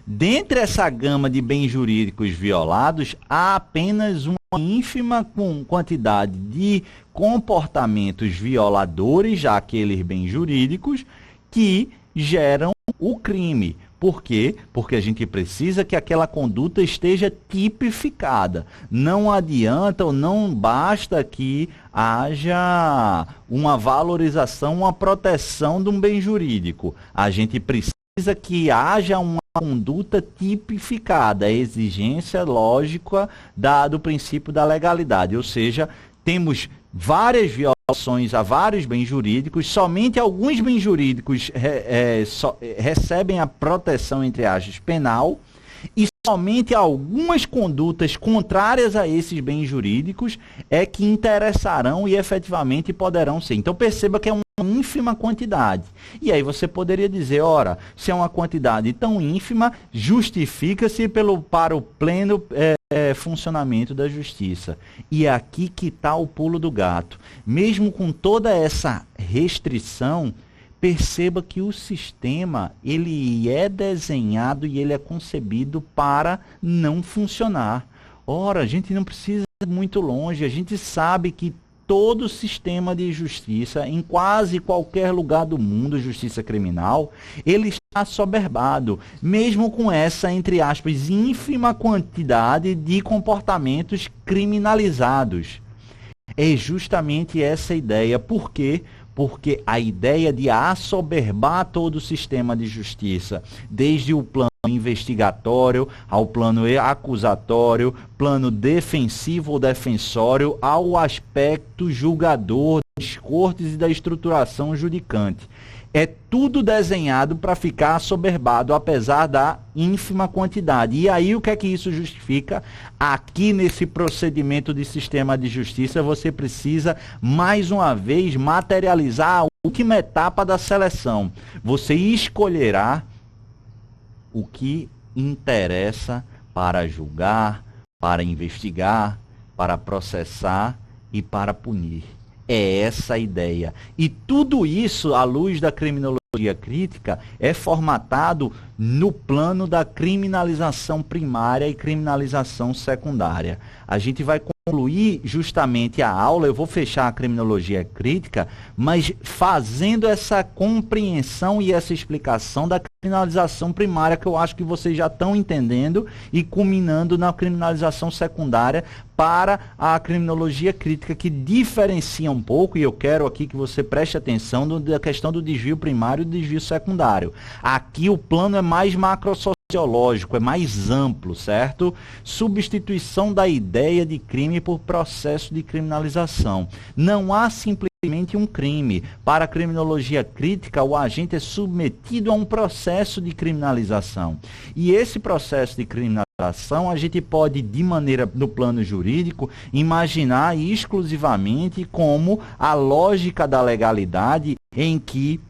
A: Dentre essa gama de bens jurídicos violados, há apenas uma ínfima quantidade de comportamentos violadores, já aqueles bens jurídicos, que geram o crime. Por quê? Porque a gente precisa que aquela conduta esteja tipificada. Não adianta ou não basta que haja uma valorização, uma proteção de um bem jurídico. A gente precisa que haja uma conduta tipificada, a exigência lógica do princípio da legalidade. Ou seja, temos várias violações a vários bens jurídicos, somente alguns bens jurídicos recebem a proteção, entre aspas, penal, e somente algumas condutas contrárias a esses bens jurídicos é que interessarão e efetivamente poderão ser. Então perceba que é uma ínfima quantidade. E aí você poderia dizer, ora, se é uma quantidade tão ínfima, justifica-se para o pleno funcionamento da justiça. E é aqui que está o pulo do gato. Mesmo com toda essa restrição, perceba que o sistema ele é desenhado e ele é concebido para não funcionar. Ora, a gente não precisa ir muito longe, a gente sabe que todo sistema de justiça, em quase qualquer lugar do mundo, justiça criminal, ele está assoberbado, mesmo com essa, entre aspas, ínfima quantidade de comportamentos criminalizados. É justamente essa ideia. Por quê? Porque a ideia de assoberbar todo o sistema de justiça, desde o plano investigatório, ao plano acusatório, plano defensivo ou defensório, ao aspecto julgador das cortes e da estruturação judicante. É tudo desenhado para ficar assoberbado, apesar da ínfima quantidade. E aí o que é que isso justifica? Aqui nesse procedimento de sistema de justiça, você precisa, mais uma vez, materializar a última etapa da seleção. Você escolherá o que interessa para julgar, para investigar, para processar e para punir. É essa a ideia. E tudo isso, à luz da criminologia crítica, é formatado no plano da criminalização primária e criminalização secundária. A gente vai concluir justamente a aula, eu vou fechar a criminologia crítica, mas fazendo essa compreensão e essa explicação da criminalização primária, que eu acho que vocês já estão entendendo, e culminando na criminalização secundária para a criminologia crítica, que diferencia um pouco, e eu quero aqui que você preste atenção da questão do desvio primário e do desvio secundário. Aqui o plano é mais macrosociológico, é mais amplo, certo? Substituição da ideia de crime por processo de criminalização. Não há simplesmente um crime. Para a criminologia crítica, o agente é submetido a um processo de criminalização. E esse processo de criminalização, a gente pode, de maneira, no plano jurídico, imaginar exclusivamente como a lógica da legalidade em que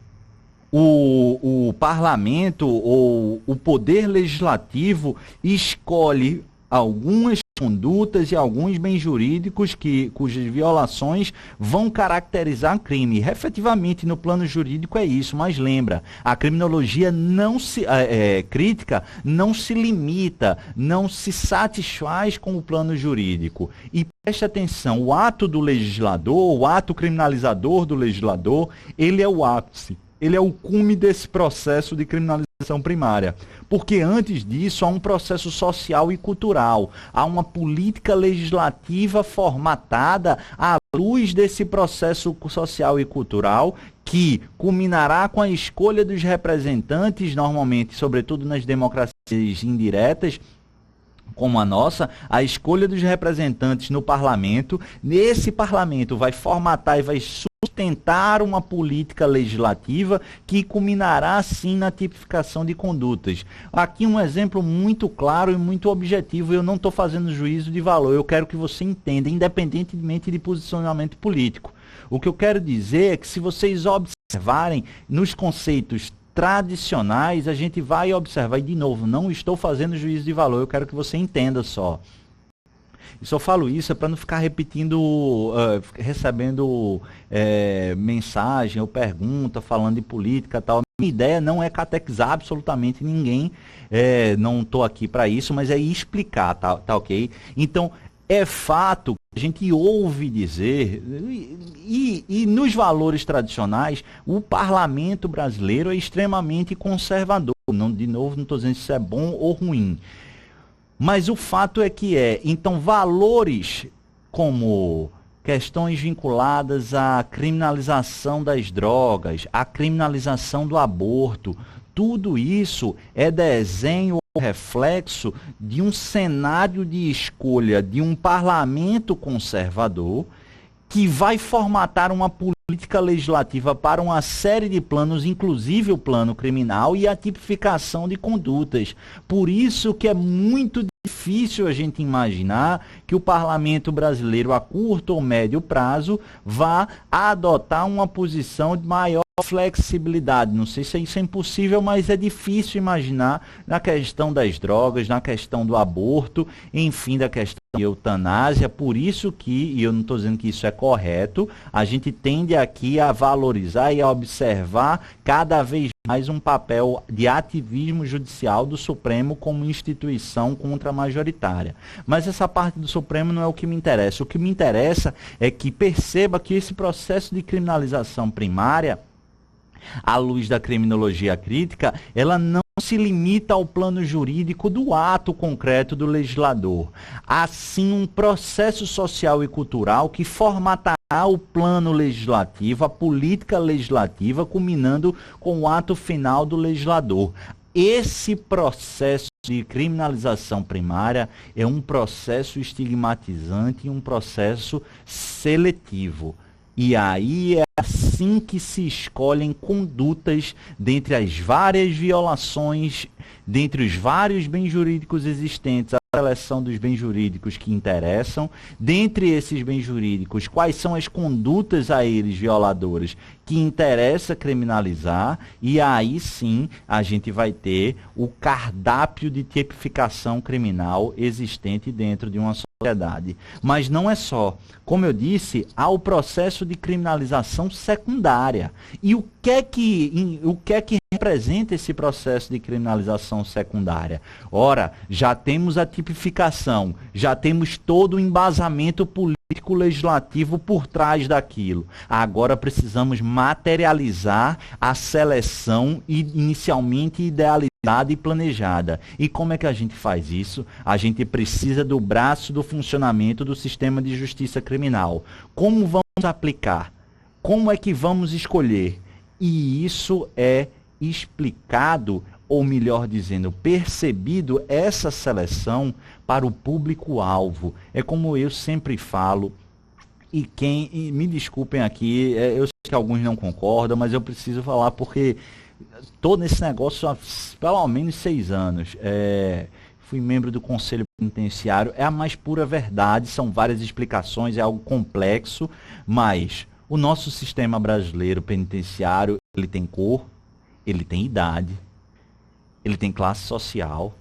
A: o parlamento ou o poder legislativo escolhe algumas condutas e alguns bens jurídicos cujas violações vão caracterizar crime. Efetivamente, no plano jurídico é isso, mas lembra, a criminologia crítica não se limita, não se satisfaz com o plano jurídico. E preste atenção, o ato do legislador, o ato criminalizador do legislador, ele é o ápice. Ele é o cume desse processo de criminalização primária. Porque antes disso há um processo social e cultural, há uma política legislativa formatada à luz desse processo social e cultural que culminará com a escolha dos representantes, normalmente, sobretudo nas democracias indiretas, como a nossa, a escolha dos representantes no parlamento. Nesse parlamento vai formatar e vai sustentar uma política legislativa que culminará, sim, na tipificação de condutas. Aqui um exemplo muito claro e muito objetivo, eu não estou fazendo juízo de valor, eu quero que você entenda, independentemente de posicionamento político. O que eu quero dizer é que se vocês observarem nos conceitos tradicionais, a gente vai observar, e de novo, não estou fazendo juízo de valor, eu quero que você entenda só. E só falo isso para não ficar repetindo, recebendo mensagem ou pergunta, falando de política e tal. Minha ideia não é catequizar absolutamente ninguém, não estou aqui para isso, mas é explicar, tá ok? Então, é fato que a gente ouve dizer, e nos valores tradicionais, o parlamento brasileiro é extremamente conservador. Não, de novo, não estou dizendo se isso é bom ou ruim. Mas o fato é que então, valores como questões vinculadas à criminalização das drogas, à criminalização do aborto, tudo isso é desenho ou reflexo de um cenário de escolha de um parlamento conservador que vai formatar uma política legislativa para uma série de planos, inclusive o plano criminal e a tipificação de condutas. Por isso que é muito difícil a gente imaginar que o parlamento brasileiro, a curto ou médio prazo, vá adotar uma posição de maior flexibilidade. Não sei se isso é impossível, mas é difícil imaginar na questão das drogas, na questão do aborto, enfim, da questão da eutanásia. Por isso que, e eu não estou dizendo que isso é correto, a gente tende aqui a valorizar e a observar cada vez mais um papel de ativismo judicial do Supremo como instituição contramajoritária. Mas essa parte do Supremo não é o que me interessa. O que me interessa é que perceba que esse processo de criminalização primária, à luz da criminologia crítica, ela não se limita ao plano jurídico do ato concreto do legislador. Há sim um processo social e cultural que formatará o plano legislativo, a política legislativa, culminando com o ato final do legislador. Esse processo de criminalização primária é um processo estigmatizante e um processo seletivo. E aí é assim que se escolhem condutas dentre as várias violações, dentre os vários bens jurídicos existentes, a seleção dos bens jurídicos que interessam. Dentre esses bens jurídicos, quais são as condutas a eles violadoras que interessa criminalizar, e aí sim a gente vai ter o cardápio de tipificação criminal existente dentro de uma sociedade. Mas não é só. Como eu disse, há o processo de criminalização secundária. E o que é que representa esse processo de criminalização secundária? Ora, já temos a tipificação, já temos todo o embasamento político legislativo por trás daquilo. Agora precisamos materializar a seleção inicialmente idealizada e planejada. E como é que a gente faz isso? A gente precisa do braço do funcionamento do sistema de justiça criminal. Como vamos aplicar? Como é que vamos escolher? E isso é explicado, ou melhor dizendo, percebido, essa seleção para o público-alvo. É como eu sempre falo, e me desculpem aqui, eu sei que alguns não concordam, mas eu preciso falar porque estou nesse negócio há pelo menos 6 anos. Fui membro do Conselho Penitenciário, é a mais pura verdade, são várias explicações, é algo complexo, mas o nosso sistema brasileiro penitenciário, ele tem cor, ele tem idade, ele tem classe social,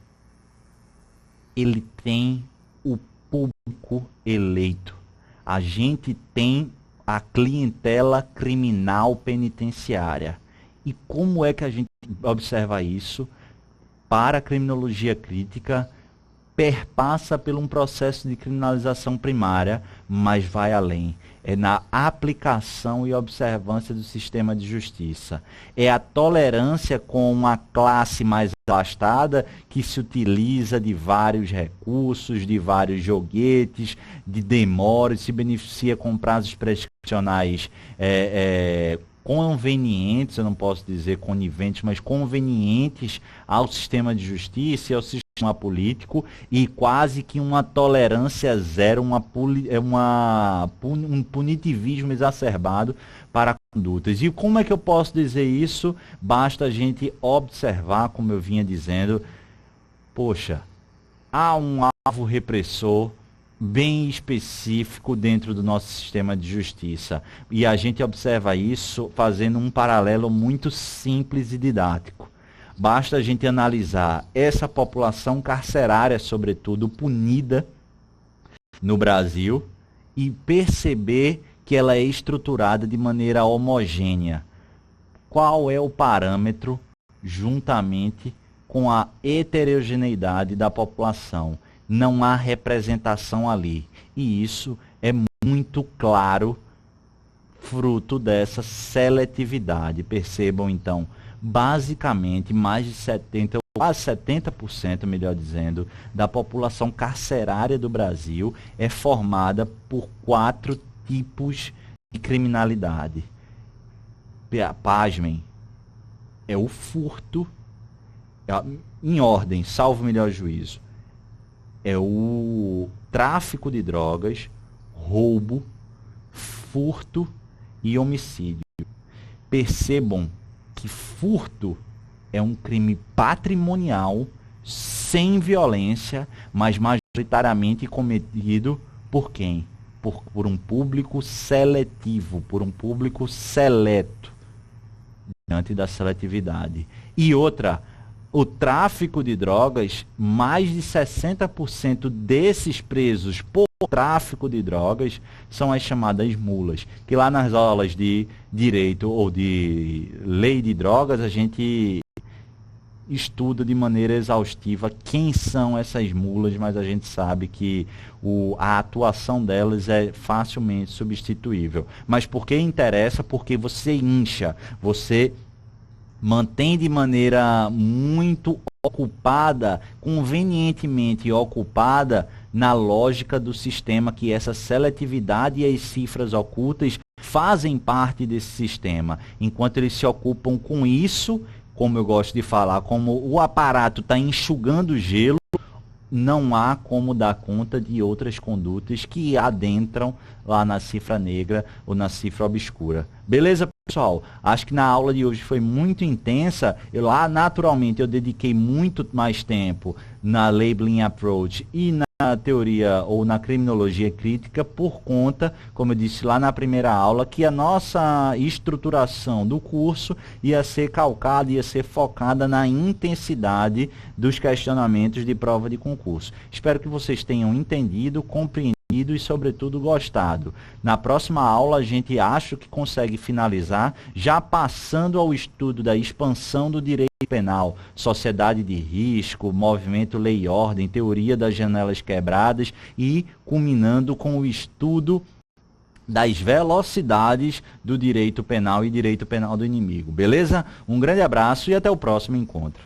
A: ele tem o público eleito. A gente tem a clientela criminal penitenciária. E como é que a gente observa isso? Para a criminologia crítica, perpassa por um processo de criminalização primária, mas vai além. É na aplicação e observância do sistema de justiça. É a tolerância com uma classe mais abastada que se utiliza de vários recursos, de vários joguetes, de demoras, se beneficia com prazos prescricionais convenientes, eu não posso dizer coniventes, mas convenientes ao sistema de justiça e ao sistema político, e quase que uma tolerância zero, um punitivismo exacerbado para condutas. E como é que eu posso dizer isso? Basta a gente observar, como eu vinha dizendo, poxa, há um alvo repressor bem específico dentro do nosso sistema de justiça. E a gente observa isso fazendo um paralelo muito simples e didático. Basta a gente analisar essa população carcerária, sobretudo punida no Brasil, e perceber que ela é estruturada de maneira homogênea. Qual é o parâmetro juntamente com a heterogeneidade da população? Não há representação ali. E isso é muito claro, fruto dessa seletividade. Percebam, então, basicamente, mais de 70%, quase 70%, melhor dizendo, da população carcerária do Brasil é formada por 4 tipos de criminalidade. Pasmem, é o furto, em ordem, salvo o melhor juízo. É o tráfico de drogas, roubo, furto e homicídio. Percebam que furto é um crime patrimonial, sem violência, mas majoritariamente cometido por quem? Por um público seletivo, por um público seleto, diante da seletividade. E outra, o tráfico de drogas, mais de 60% desses presos por tráfico de drogas são as chamadas mulas, que lá nas aulas de direito ou de lei de drogas a gente estuda de maneira exaustiva quem são essas mulas, mas a gente sabe que a atuação delas é facilmente substituível. Mas por que interessa? Porque você incha, você mantém de maneira muito ocupada, convenientemente ocupada, na lógica do sistema, que essa seletividade e as cifras ocultas fazem parte desse sistema. Enquanto eles se ocupam com isso, como eu gosto de falar, como o aparato está enxugando gelo, não há como dar conta de outras condutas que adentram lá na cifra negra ou na cifra obscura. Beleza, pessoal? Acho que na aula de hoje foi muito intensa. Naturalmente, eu dediquei muito mais tempo na Labeling Approach e na teoria ou na criminologia crítica por conta, como eu disse lá na primeira aula, que a nossa estruturação do curso ia ser calcada, ia ser focada na intensidade dos questionamentos de prova de concurso. Espero que vocês tenham entendido, compreendido e, sobretudo, gostado. Na próxima aula, a gente acha que consegue finalizar já passando ao estudo da expansão do direito penal, sociedade de risco, movimento lei e ordem, teoria das janelas quebradas e culminando com o estudo das velocidades do direito penal e direito penal do inimigo. Beleza? Um grande abraço e até o próximo encontro.